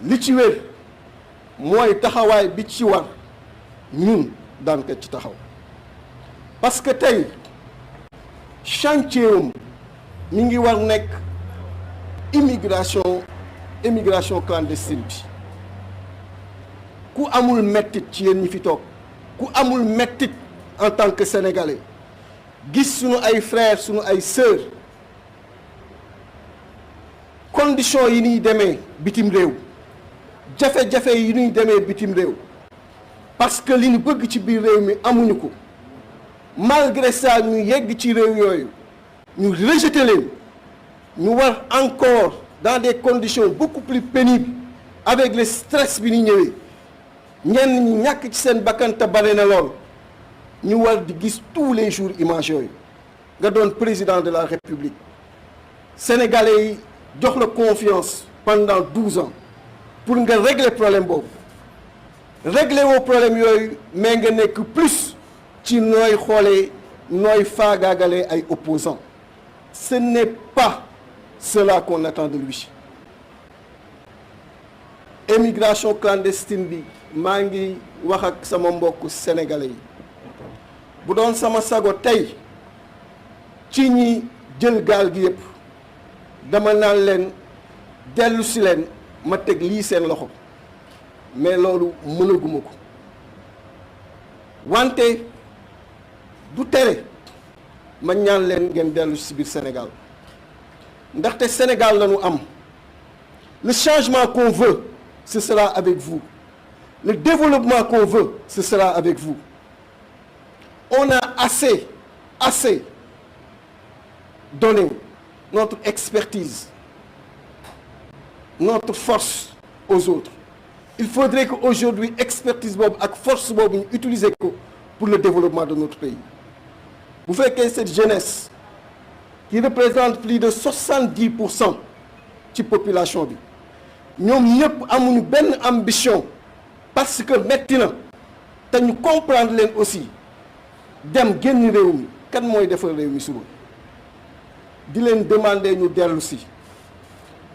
li ci wér mooy taxawaay bi ci war ñun daan ko ci taxaw parce que tey chantier am mi ngi war nekk immigration clandestine bi ku amul mettit ci yéen ñi fi toog ku amul mettit en tant que sénégalais gis sunu ay frères sunu ay sœurs conditions yi ñuy demee bitim réew jafe-jafe yi ñuy demee bitim réew parce que li ñu bëgg ci biir réew mi amuñu ko malgré ça ñu yegg ci réew yooyu ñu rejeter leen ñu war encore dans des conditions beaucoup plus pénibles avec le stress bi ñu ñëwee ñenn ñi ñàkk ci seen bakkan te bare na lool ñu war di gis tous les jours images yooyu nga doon président de la République sénégalais yi jox la confiance pendant 12 ans pour nga régler problème boobu régler woo problème yooyu mais nga nekk plus ci nooy xoolee nooy faagaagalee ay opposants ce n'est pas cela qu'on attend de lui. Émigration clandestine bi maa ngi wax ak sama mbokk sénégalais yi bu doon sama sago tey ci ñi jël gaal gi yëpp dama naan leen dellu si leen ma teg lii seen loxo mais loolu mënaguma ko wante du tere ma ñaan leen ngeen dellu si biir Sénégal ndaxte Sénégal la ñu am le changement qu'on veut ce sera avec vous le développement qu'on veut ce sera avec vous on a assez donné notre expertise notre force aux autres il faudrait qu'aujourd'hui expertise boobu ak force boobu ñu utiliser ko pour le développement de notre pays bu fekkee cette jeunesse qui représente plus de 70% ci population bi ñoom ñëpp amuñu benn ambition parce que metti na te ñu comprendre leen aussi dem génn réew mi kan mooy defar réew mi suba di leen demander ñu dellu si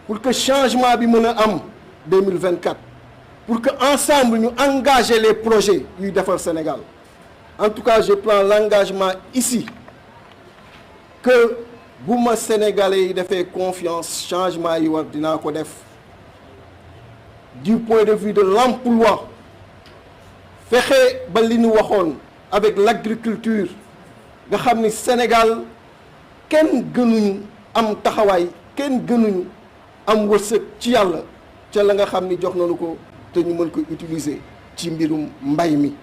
pour que changement bi mën a am 2024 pour que ensemble ñu engager les projets yuy defar Sénégal en tout cas je prends l'engagement ici que bu ma Sénégalais yi defee confiance changement yi war dinaa ko def du point de vue de l'emploi fexe ba li ñu waxoon avec l'agriculture nga xam ni Sénégal kenn gënuñu am taxawaay kenn gënuñu am wërsëg ci yàlla ca la nga xam ni jox nañu ko te ñu mën ko utiliser ci mbirum mbay mi